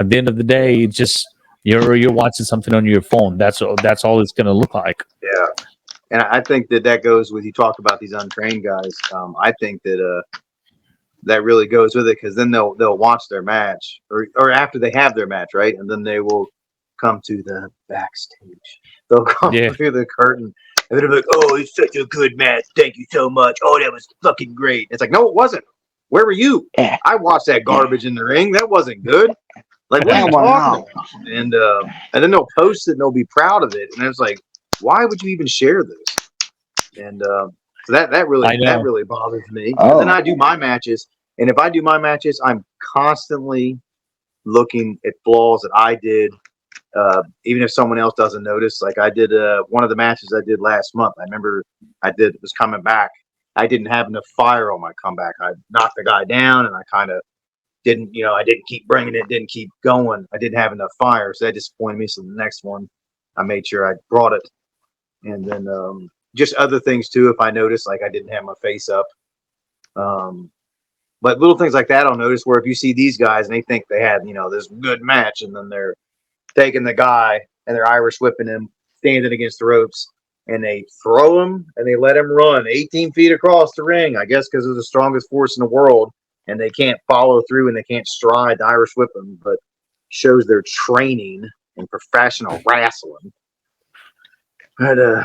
At the end of the day, it's just you're watching something on your phone. That's all it's going to look like. Yeah. And I think that goes with, you talk about these untrained guys. I think that that really goes with it, because then they'll watch their match or after they have their match, right? And then they will come to the backstage. They'll come through the curtain and they'll be like, "Oh, it's such a good match. Thank you so much. Oh, that was fucking great." It's like, no, it wasn't. Where were you? I watched that garbage in the ring. That wasn't good. Like, what are you talking about? And then they'll post it and they'll be proud of it. And it's like, why would you even share this? And so that really bothers me. And then I do my matches, and if I do my matches, I'm constantly looking at flaws that I did, even if someone else doesn't notice. Like I did one of the matches I did last month. I remember was coming back. I didn't have enough fire on my comeback. I knocked the guy down, and I kind of didn't keep bringing it, didn't keep going. I didn't have enough fire, so that disappointed me. So the next one, I made sure I brought it. And then just other things too, if I notice, like I didn't have my face up. But little things like that I'll notice, where if you see these guys and they think they had, this good match, and then they're taking the guy and they're Irish whipping him, standing against the ropes, and they throw him and they let him run 18 feet across the ring, I guess because they're the strongest force in the world, and they can't follow through and they can't stride the Irish whip him, but shows their training in professional wrestling. But you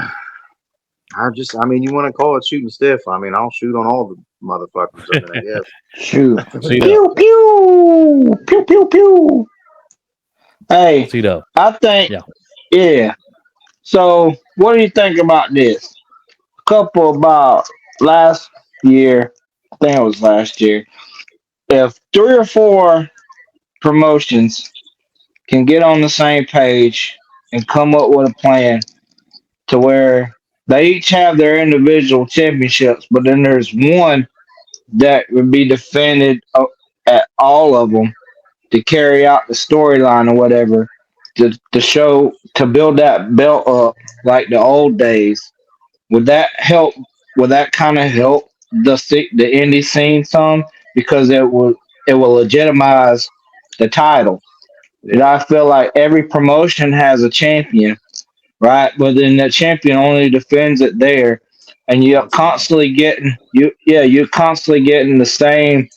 want to call it shooting stiff? I mean, I'll shoot on all the motherfuckers. I guess. Shoot. Pew, pew. Pew, pew, pew. Hey, I think, yeah. So, what do you think about this? About last year, I think it was last year, if 3 or 4 promotions can get on the same page and come up with a plan to where they each have their individual championships, but then there's one that would be defended at all of them to carry out the storyline or whatever, to show, to build that belt up like the old days. Would that help? Would that kind of help the indie scene some, because it will legitimize the title? And I feel like every promotion has a champion, right? But then that champion only defends it there, and you're constantly getting the same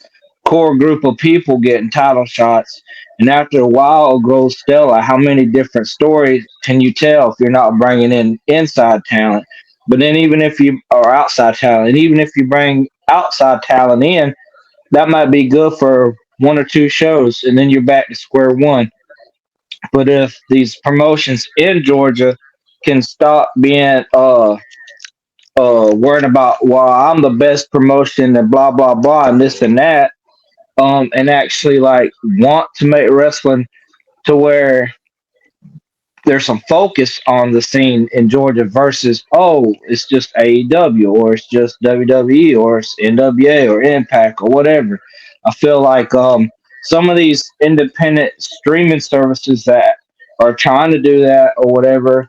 core group of people getting title shots. And after a while, it grows stale. How many different stories can you tell if you're not bringing in inside talent? But then even if you are outside talent, and even if you bring outside talent in, that might be good for 1 or 2 shows, and then you're back to square one. But if these promotions in Georgia can stop being worried about, well, I'm the best promotion and blah blah blah and this and that, and actually like want to make wrestling to where there's some focus on the scene in Georgia versus, oh, it's just AEW or it's just WWE or it's NWA or Impact or whatever. I feel like some of these independent streaming services that are trying to do that or whatever,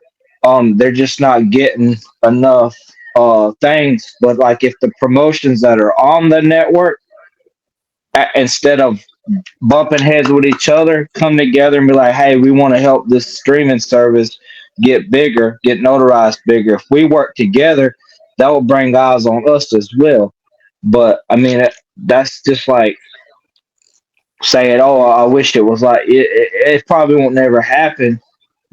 they're just not getting enough things. But like if the promotions that are on the network, instead of bumping heads with each other, come together and be like, hey, we want to help this streaming service get bigger, get notarized bigger. If we work together, that will bring eyes on us as well. But I mean, that's just like saying, oh, I wish it was like it probably won't never happen,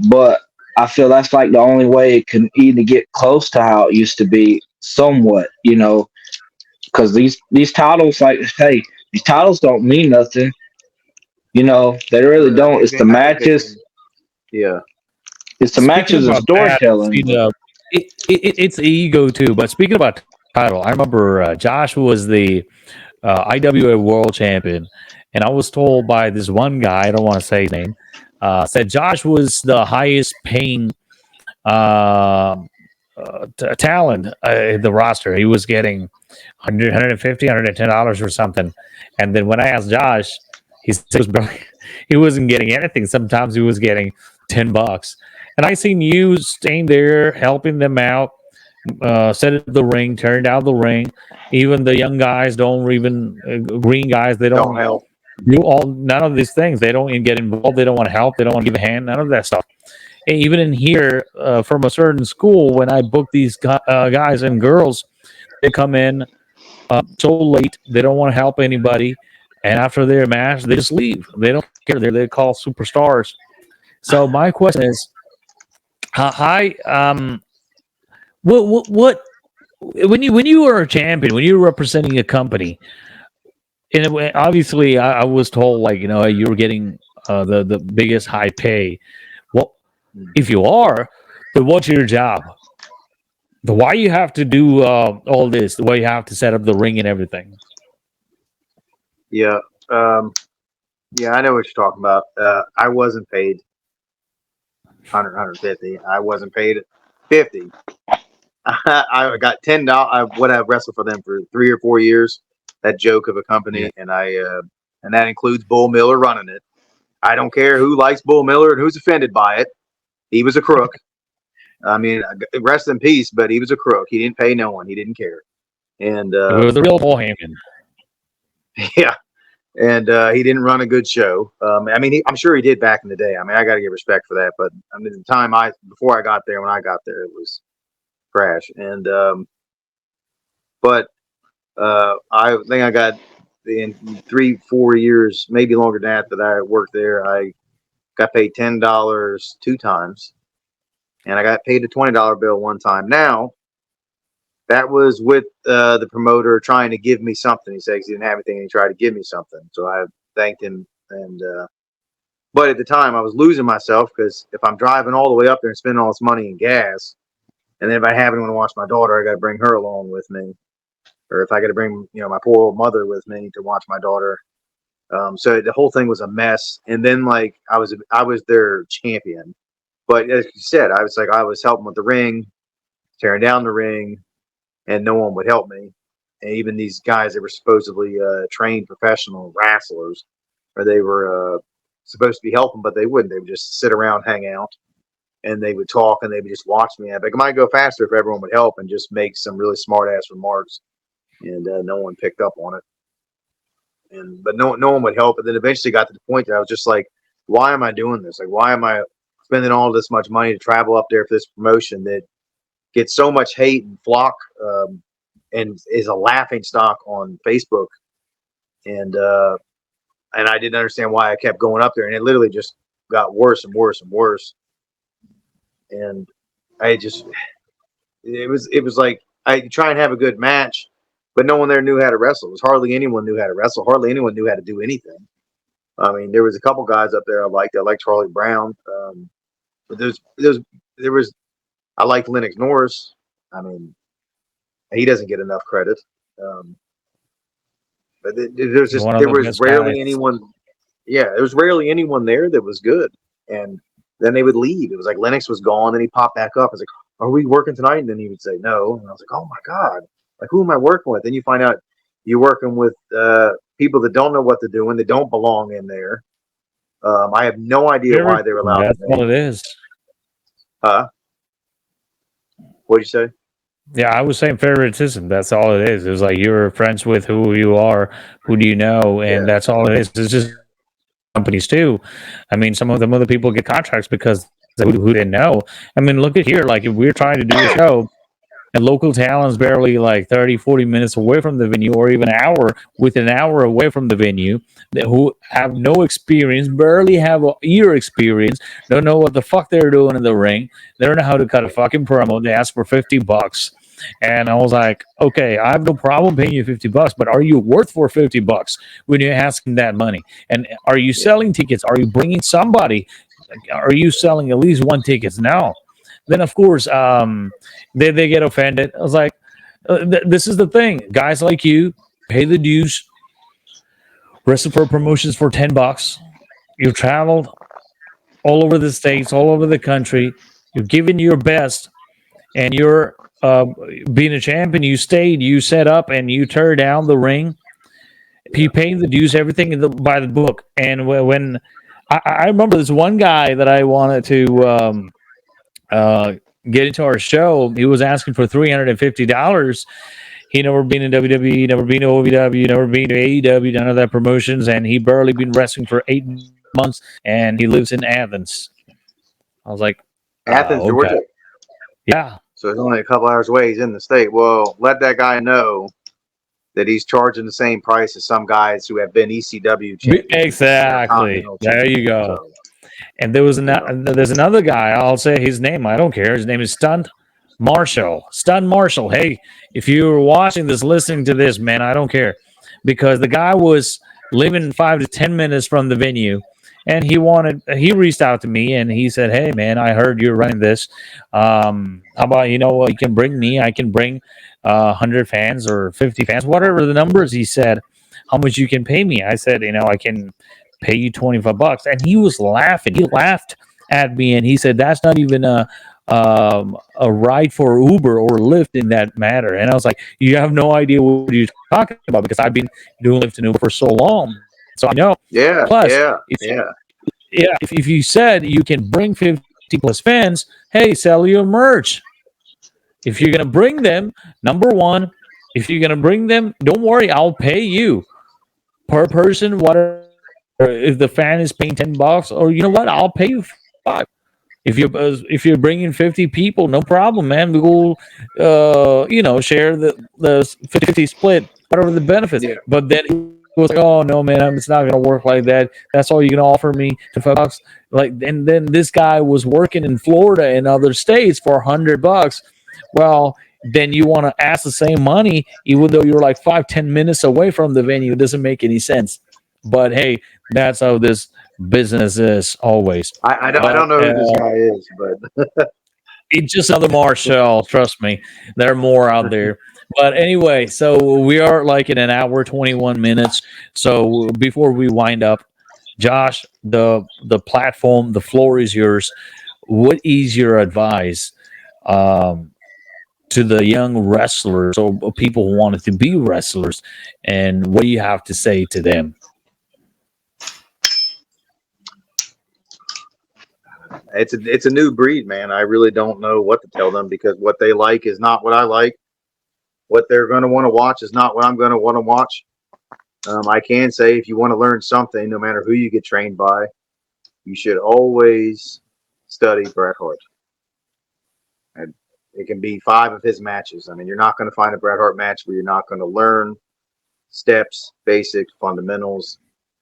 but I feel that's like the only way it can even get close to how it used to be somewhat, because these titles, like, hey, these titles don't mean nothing. They really don't. It's the matches. Yeah. It's the matches and storytelling. It's ego too. But speaking about title, I remember Josh was the IWA World Champion, and I was told by this one guy, I don't want to say his name, said Josh was the highest paying talent in the roster. He was getting $100, $150, $110 or something. And then when I asked Josh, he said he wasn't getting anything. Sometimes he was getting $10. And I seen you staying there, helping them out, set up the ring, turn down the ring. Even the young guys don't even green guys. They don't help. do none of these things. They don't even get involved. They don't want to help. They don't want to give a hand. None of that stuff. And even in here, from a certain school, when I book these guys and girls, they come in so late. They don't want to help anybody. And after their match, they just leave. They don't care. They're called superstars. So my question is, what when you were a champion, when you were representing a company, and obviously I was told, like, you were getting the biggest high pay. Well, if you are, then what's your job? Why you have to do all this? Why you have to set up the ring and everything? Yeah, yeah, I know what you're talking about. I wasn't paid 100, 150. I wasn't paid 50. I got $10. What I've wrestled for them for 3 or 4 years. That joke of a company, and that includes Bull Miller running it. I don't care who likes Bull Miller and who's offended by it. He was a crook. I mean, rest in peace, but he was a crook. He didn't pay no one. He didn't care. And it was the real Paul Heyman. Yeah, and he didn't run a good show. I mean, I'm sure he did back in the day. I mean, I got to give respect for that. But I mean, the time before I got there, when I got there, it was trash. And but I think I got in 3-4 years, maybe longer than that I worked there. I got paid $10 2 times, and I got paid a $20 bill one time. Now, that was with the promoter trying to give me something. He said he didn't have anything, and he tried to give me something. So I thanked him. And but at the time, I was losing myself, because if I'm driving all the way up there and spending all this money in gas, and then if I have anyone to watch my daughter, I got to bring her along with me. Or if I got to bring, my poor old mother with me to watch my daughter. So the whole thing was a mess. And then, like, I was their champion. But as you said, I was helping with the ring, tearing down the ring, and no one would help me. And even these guys that were supposedly trained professional wrestlers, or they were supposed to be helping, but they wouldn't. They would just sit around, hang out, and they would talk, and they would just watch me. I'd be like, it might go faster if everyone would help and just make some really smart ass remarks. And no one picked up on it. But no one would help. And then eventually got to the point that I was just like, why am I doing this? Like, why am I spending all this much money to travel up there for this promotion that gets so much hate and flock, and is a laughing stock on Facebook? And I didn't understand why I kept going up there, and it literally just got worse and worse and worse. And it was like, I try and have a good match, but no one there knew how to wrestle. It was hardly anyone knew how to wrestle. Hardly anyone knew how to do anything. I mean, there was a couple guys up there I liked. I liked Charlie Brown. But I liked Lennox Norris. I mean, he doesn't get enough credit. But there was rarely anyone. Yeah, there was rarely anyone there that was good. And then they would leave. It was like Lennox was gone, and he popped back up. I was like, are we working tonight? And then he would say no. And I was like, oh my God, like, who am I working with? Then you find out you're working with people that don't know what they're doing. They don't belong in there. I have no idea why they were allowed. That's all it is. What'd you say? Yeah, I was saying favoritism. That's all it is. It was like, you're friends with who you are, who do you know, and that's all it is. It's just companies too. I mean, some of them other people get contracts because who didn't know. I mean, look at here. Like, if we're trying to do a show, and local talent's barely like 30-40 minutes away from the venue, or even an hour away from the venue, who have no experience, barely have a year experience, don't know what the fuck they're doing in the ring, they don't know how to cut a fucking promo, they ask for $50. And I was like, okay, I have no problem paying you $50, but are you worth for $50 when you're asking that money? And are you selling tickets? Are you bringing somebody? Are you selling at least one ticket? No. Then, of course, they get offended. I was like, this is the thing. Guys like you pay the dues, wrestle for promotions for $10. You've traveled all over the states, all over the country. You've given your best, and you're being a champion. You stayed, you set up, and you tear down the ring. You pay the dues, everything by the book. And when I remember this one guy that I wanted to get into our show, he was asking for $350. he never been in WWE, never been to OVW, never been to AEW, none of that promotions, and he barely been wrestling for 8 months, and he lives in Athens. I was like, Athens, okay. Georgia. Yeah. So it's only a couple hours away. He's in the state. Well, let that guy know that he's charging the same price as some guys who have been ECW champions. Exactly. There you go. So, and there's another guy. I'll say his name. I don't care. His name is Stunt Marshall. Stunt Marshall. Hey, if you're watching this, listening to this, man, I don't care, because the guy was living 5 to 10 minutes from the venue. And he reached out to me and he said, "Hey, man, I heard you're running this. How about, you can bring me? I can bring 100 fans or 50 fans, whatever the numbers." He said, "How much you can pay me?" I said, "I can pay you $25." And he was laughing. He laughed at me and he said, "That's not even a ride for Uber or Lyft in that matter." And I was like, "You have no idea what you're talking about, because I've been doing Lyft and Uber for so long. So I know." Yeah. Plus, if you said you can bring 50 plus fans, hey, sell your merch. If you're going to bring them, number one, if you're going to bring them, don't worry, I'll pay you per person, whatever. If the fan is paying $10, or you know what, I'll pay you $5. If you're bringing 50 people, no problem, man. We will, share the 50 split, whatever the benefits. Yeah. But then was like, "Oh no, man, it's not gonna work like that. That's all you can offer me, $5." Like, and then this guy was working in Florida and other states for $100. Well, then you want to ask the same money, even though you're like 5-10 minutes away from the venue. It doesn't make any sense. But hey, that's how this business is always. I don't know who this guy is, but it's just another Marshall. Trust me, there are more out there. But anyway, so we are like in an hour, 21 minutes. So before we wind up, Josh, the platform, the floor is yours. What is your advice to the young wrestlers or people who wanted to be wrestlers, and what do you have to say to them? It's a new breed, man. I really don't know what to tell them, because what they like is not what I like. What they're going to want to watch is not what I'm going to want to watch. I can say, if you want to learn something, no matter who you get trained by, you should always study Bret Hart. And it can be 5 of his matches. I mean, you're not going to find a Bret Hart match where you're not going to learn steps, basic fundamentals.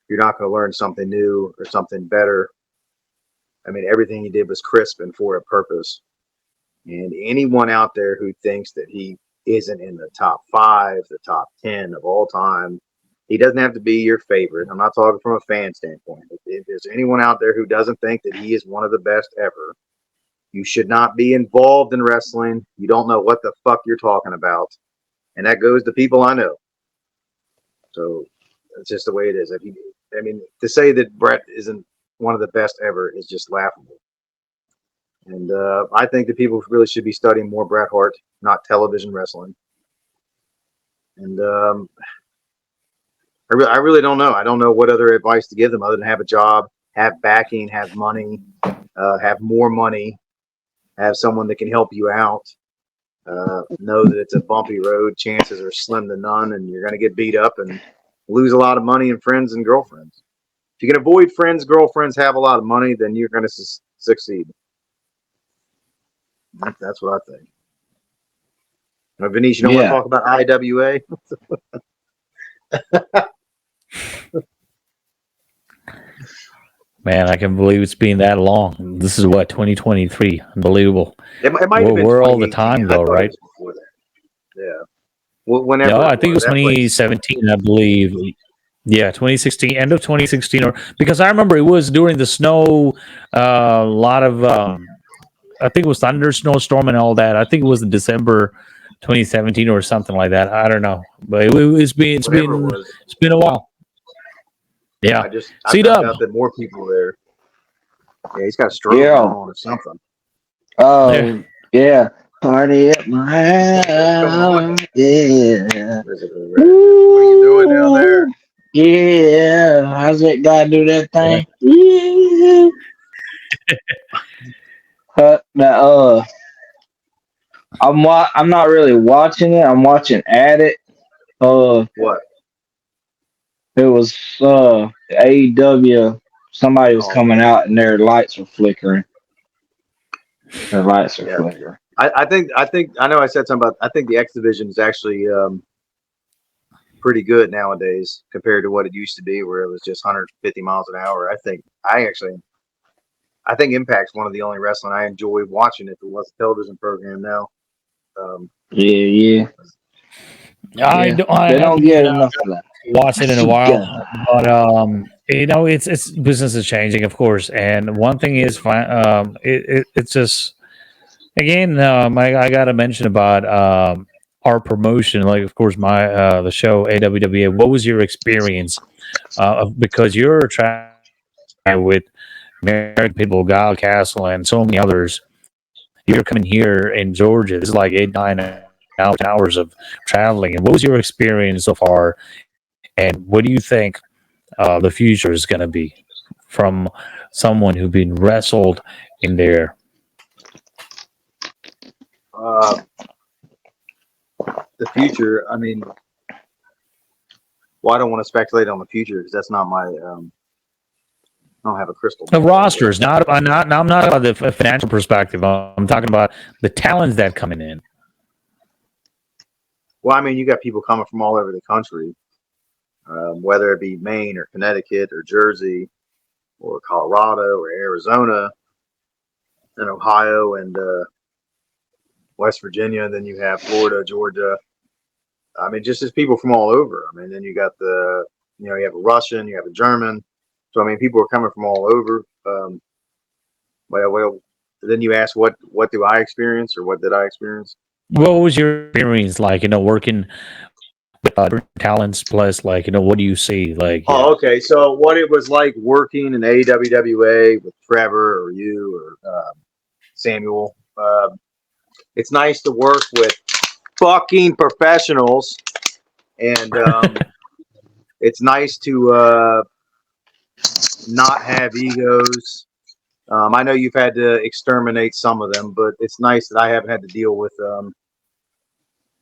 You're not going to learn something new or something better. I mean, everything he did was crisp and for a purpose. And anyone out there who thinks that he isn't in the top 5, the top 10 of all time, he doesn't have to be your favorite. I'm not talking from a fan standpoint. If there's anyone out there who doesn't think that he is one of the best ever, you should not be involved in wrestling. You don't know what the fuck you're talking about. And that goes to people I know. So that's just the way it is. To say that Bret isn't one of the best ever is just laughable. And I think that people really should be studying more Bret Hart, not television wrestling. And I really don't know. I don't know what other advice to give them other than have a job, have backing, have money, have more money, have someone that can help you out. Know that it's a bumpy road. Chances are slim to none, and you're going to get beat up and lose a lot of money and friends and girlfriends. If you can avoid friends, girlfriends, have a lot of money, then you're going to succeed. That's what I think. Now, Venice, you don't want to talk about IWA? Man, I can believe it's been that long. This is what, 2023? Unbelievable. It might have been we're all the time, though, right? Yeah. Whenever. No, I think it was 2017, I believe. Yeah, 2016, end of 2016, because I remember it was during the snow. A lot of, I think it was thunder, snowstorm, and all that. I think it was in December 2017 or something like that. I don't know, but it's been a while. Yeah, I found out that more people there. Yeah, he's got a stroke on or something. Oh yeah. Party at my house. Yeah. What are you doing down there? Yeah. How's that guy do that thing? Yeah. I'm not really watching it. I'm watching at it. What? It was AEW. Somebody was Oh, coming out and their lights were flickering. Their lights are yeah. flickering. I think I know I said something about. I think the X division is actually pretty good nowadays compared to what it used to be, where it was just 150 miles an hour. I think Impact's one of the only wrestling I enjoy watching if it was a television program now. Yeah. I They don't haven't get enough of that. watched it in a while, but it's business is changing, of course. And one thing is fine. It's just again, I got to mention about our promotion. Like, of course, the show AWWA. What was your experience? Because you're traveling with American people, Guile Castle, and so many others. You're coming here in Georgia. This is like 8, 9 hours of traveling. And what was your experience so far? And what do you think the future is going to be from someone who's been wrestled in there? The future. I mean, well, I don't want to speculate on the future because that's not my. I don't have a crystal ball. The rosters, I'm not about the financial perspective. I'm talking about the talents that coming in. Well, I mean, you got people coming from all over the country, whether it be Maine or Connecticut or Jersey or Colorado or Arizona and Ohio and West Virginia. And then you have Florida, Georgia. I mean, just as people from all over. I mean, then you got you have a Russian, you have a German. So, I mean, people are coming from all over. Well, then you ask, what do I experience or what did I experience? What was your experience like, working with talents plus, like, what do you see? Like, oh, okay. So what it was like working in AWWA with Trevor or you or Samuel. It's nice to work with fucking professionals, and it's nice to not have egos. I know you've had to exterminate some of them, but it's nice that I haven't had to deal with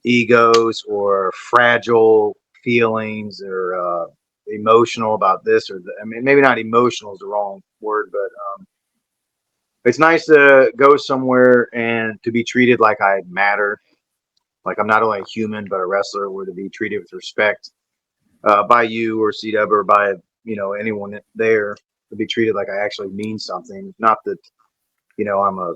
egos or fragile feelings or emotional about this or I mean, maybe not emotional is the wrong word, but it's nice to go somewhere and to be treated like I matter, like I'm not only a human but a wrestler, or to be treated with respect by you or CW or by anyone there, to be treated like I actually mean something. Not that I'm a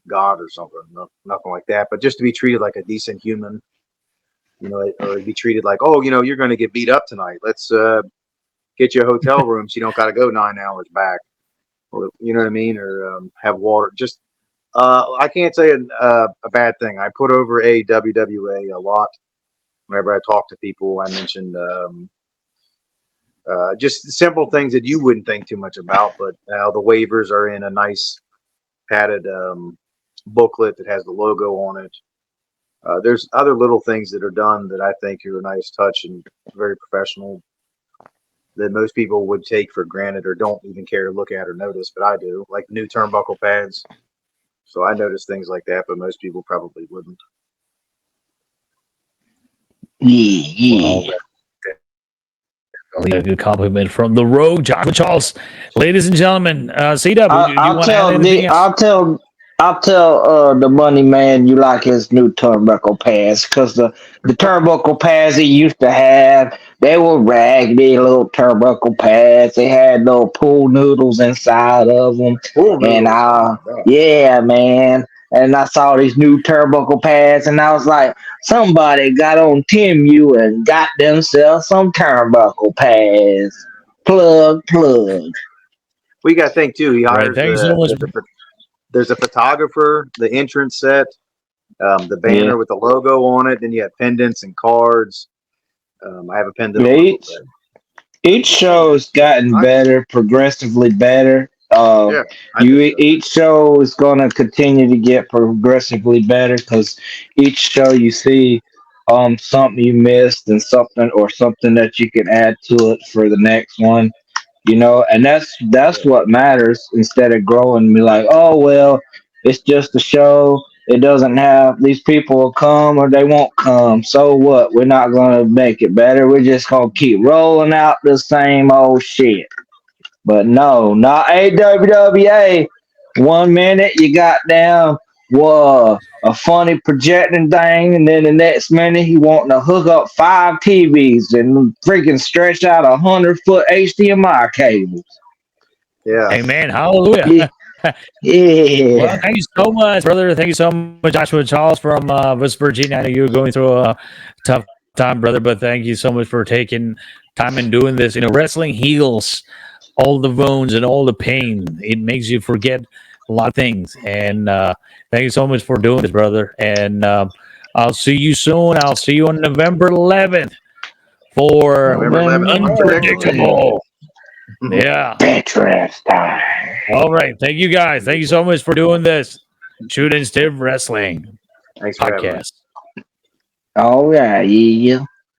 god or something, nothing like that, but just to be treated like a decent human, or be treated like, oh, you're going to get beat up tonight. Let's get you a hotel room so you don't got to go 9 hours back, or you know what I mean, or have water. Just I can't say a bad thing. I put over AWWA a lot. Whenever I talk to people, I mentioned just simple things that you wouldn't think too much about, but now the waivers are in a nice padded booklet that has the logo on it. There's other little things that are done that I think are a nice touch and very professional that most people would take for granted or don't even care to look at or notice, but I do, like new turnbuckle pads. So I notice things like that, but most people probably wouldn't. Yeah. A good compliment from the Rogue, John Charles. Ladies and gentlemen, CW, I'll tell the money man you like his new turnbuckle pads, because the turnbuckle pads he used to have, they were raggedy little turnbuckle pads. They had little pool noodles inside of them. Yeah, man. And I saw these new turnbuckle pads, and I was like, somebody got on Temu and got themselves some turnbuckle pads. Plug. We got to think too. He hires so much. There's a photographer, the entrance set, the banner with the logo on it. Then you have pendants and cards. I have a pendant. Each show's gotten better, progressively better. Each show is going to continue to get progressively better, because each show you see something you missed and something that you can add to it for the next one. And that's what matters, instead of growing and be like, oh well, it's just a show, it doesn't have these people will come or they won't come. So what? We're not gonna make it better. We're just gonna keep rolling out the same old shit. But no, not AWWA. 1 minute you got down a funny projecting thing, and then the next minute you want to hook up 5 TVs and freaking stretch out 100-foot HDMI cables. Yeah. Amen. Hallelujah. Yeah. Well, thank you so much, brother. Thank you so much, Joshua Charles from West Virginia. I know you were going through a tough time, brother, but thank you so much for taking time and doing this. You know, wrestling heals all the wounds and all the pain. It makes you forget a lot of things. And thank you so much for doing this, brother. And I'll see you soon. I'll see you on November 11th for November 11th. Unpredictable. Yeah. Veterans time. All right. Thank you, guys. Thank you so much for doing this. Shoot and Stiff Wrestling Thanks for having me. podcast. All right, yeah.